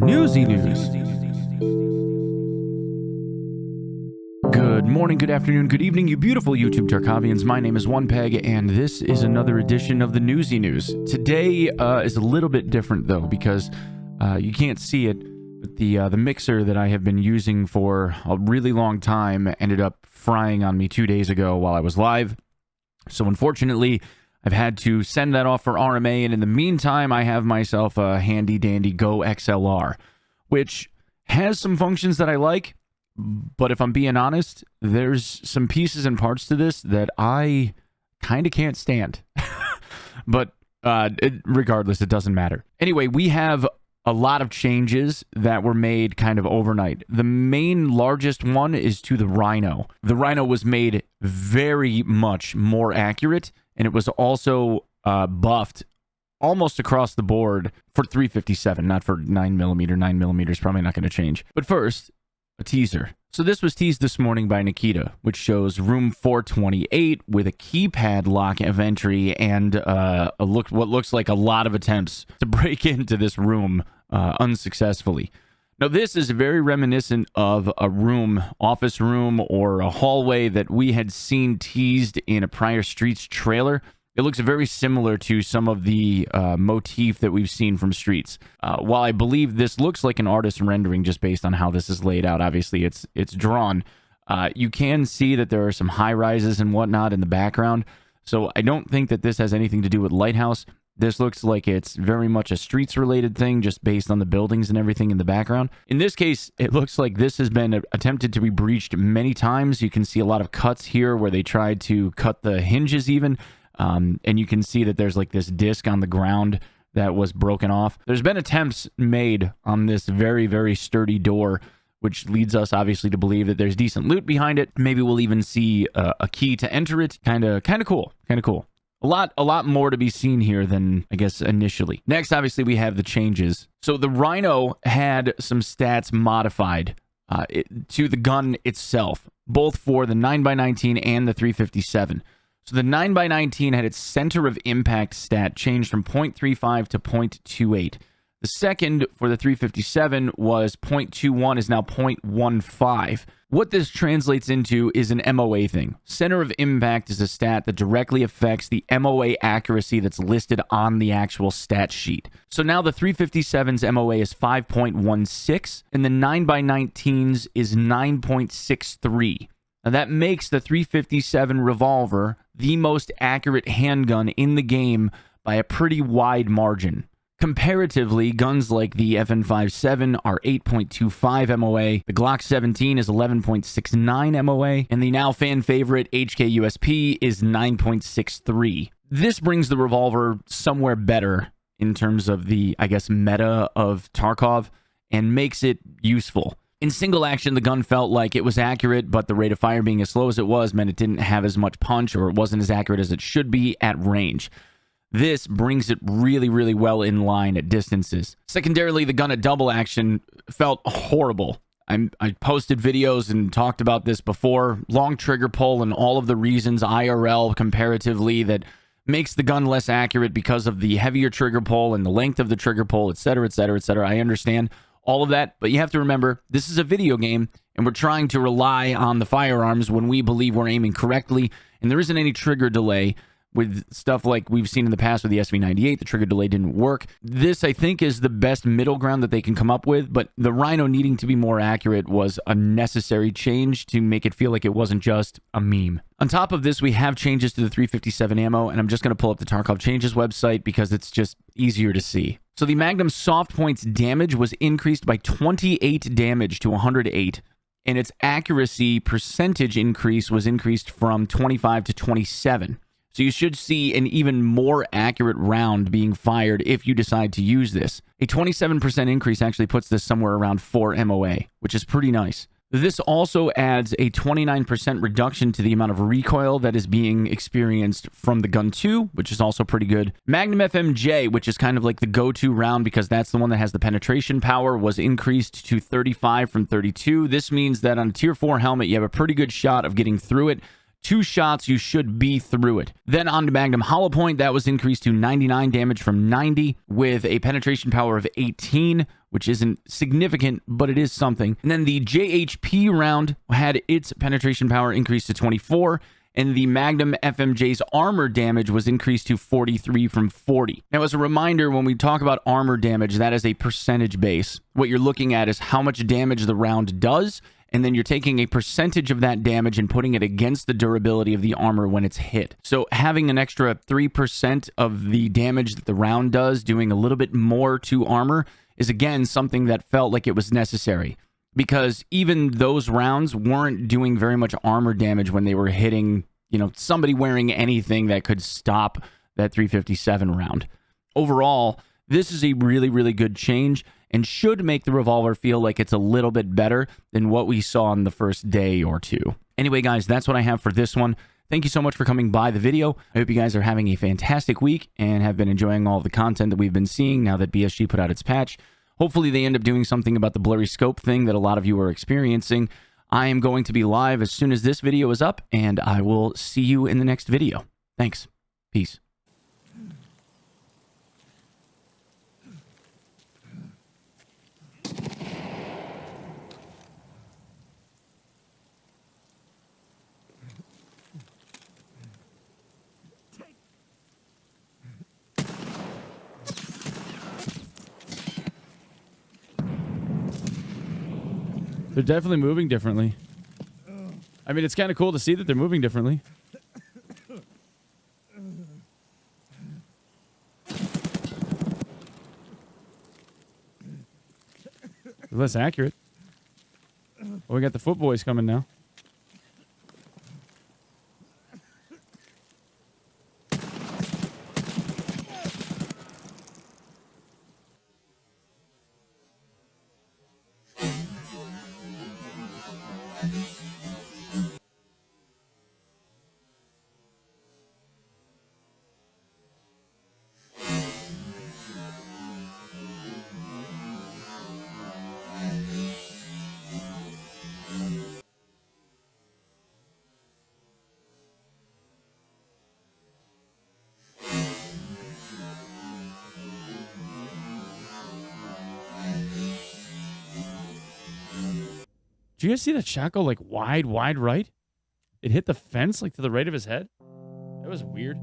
Newsy News. Good morning, good afternoon, good evening, you beautiful YouTube Tarkovians. My name is Onepeg, and this is another edition of the Newsy News. Today is a little bit different, though, because you can't see it, but the mixer that I have been using for a really long time ended up frying on me 2 days ago while I was live. So unfortunately, I've had to send that off for RMA, and in the meantime, I have myself a handy-dandy Go XLR, which has some functions that I like, but if I'm being honest, there's some pieces and parts to this that I kind of can't stand. But regardless, it doesn't matter. Anyway, we have a lot of changes that were made kind of overnight. The main largest one is to the Rhino. The Rhino was made very much more accurate, and it was also buffed almost across the board for 357, not for 9mm. 9mm is probably not going to change. But first, a teaser. So this was teased this morning by Nikita, which shows room 428 with a keypad lock of entry and what looks like a lot of attempts to break into this room unsuccessfully. Now, this is very reminiscent of a room, office room, or a hallway that we had seen teased in a prior Streets trailer. It looks very similar to some of the motif that we've seen from Streets. While I believe this looks like an artist rendering just based on how this is laid out, obviously it's drawn, you can see that there are some high-rises and whatnot in the background. So I don't think that this has anything to do with Lighthouse. This looks like it's very much a Streets-related thing just based on the buildings and everything in the background. In this case, it looks like this has been attempted to be breached many times. You can see a lot of cuts here where they tried to cut the hinges even. And you can see that there's like this disc on the ground that was broken off. There's been attempts made on this very, very sturdy door, which leads us obviously to believe that there's decent loot behind it. Maybe we'll even see a key to enter it. Kind of cool. A lot more to be seen here than, I guess, initially. Next, obviously, we have the changes. So the Rhino had some stats modified to the gun itself, both for the 9x19 and the 357. So the 9x19 had its center of impact stat changed from 0.35 to 0.28. The second for the 357 was 0.21 is now 0.15. What this translates into is an MOA thing. Center of impact is a stat that directly affects the MOA accuracy that's listed on the actual stat sheet. So now the 357's MOA is 5.16 and the 9x19's is 9.63. Now that makes the 357 revolver the most accurate handgun in the game by a pretty wide margin. Comparatively, guns like the FN57 are 8.25 MOA, the Glock 17 is 11.69 MOA, and the now fan favorite HK USP is 9.63. This brings the revolver somewhere better in terms of the, I guess, meta of Tarkov and makes it useful. In single action, the gun felt like it was accurate, but the rate of fire being as slow as it was meant it didn't have as much punch, or it wasn't as accurate as it should be at range. This brings it really, really well in line at distances. Secondarily, the gun at double action felt horrible. I posted videos and talked about this before. Long trigger pull and all of the reasons IRL comparatively that makes the gun less accurate because of the heavier trigger pull and the length of the trigger pull, etc., etc., etc. I understand all of that, but you have to remember, this is a video game, and we're trying to rely on the firearms when we believe we're aiming correctly, and there isn't any trigger delay. With stuff like we've seen in the past with the SV98, the trigger delay didn't work. This, I think, is the best middle ground that they can come up with, but the Rhino needing to be more accurate was a necessary change to make it feel like it wasn't just a meme. On top of this, we have changes to the 357 ammo, and I'm just going to pull up the Tarkov Changes website because it's just easier to see. So the Magnum soft points damage was increased by 28 damage to 108, and its accuracy percentage increase was increased from 25 to 27. So you should see an even more accurate round being fired if you decide to use this. A 27% increase actually puts this somewhere around 4 MOA, which is pretty nice. This also adds a 29% reduction to the amount of recoil that is being experienced from the gun 2, which is also pretty good. Magnum FMJ, which is kind of like the go-to round because that's the one that has the penetration power, was increased to 35 from 32. This means that on a tier 4 helmet, you have a pretty good shot of getting through it 2 shots, you should be through it. Then on to Magnum Hollow Point, that was increased to 99 damage from 90 with a penetration power of 18, which isn't significant, but it is something. And then the JHP round had its penetration power increased to 24, and the Magnum FMJ's armor damage was increased to 43 from 40. Now, as a reminder, when we talk about armor damage, that is a percentage base. What you're looking at is how much damage the round does, and then you're taking a percentage of that damage and putting it against the durability of the armor when it's hit. So having an extra 3% of the damage that the round does, doing a little bit more to armor, is again something that felt like it was necessary. Because even those rounds weren't doing very much armor damage when they were hitting, you know, somebody wearing anything that could stop that 357 round. Overall, this is a really, really good change and should make the revolver feel like it's a little bit better than what we saw on the first day or two. Anyway, guys, that's what I have for this one. Thank you so much for coming by the video. I hope you guys are having a fantastic week and have been enjoying all the content that we've been seeing now that BSG put out its patch. Hopefully they end up doing something about the blurry scope thing that a lot of you are experiencing. I am going to be live as soon as this video is up, and I will see you in the next video. Thanks. Peace. They're definitely moving differently. I mean, it's kind of cool to see that they're moving differently. They're less accurate. Well, we got the foot boys coming now. Do you guys see that shot go like wide right? It hit the fence like to the right of his head. That was weird.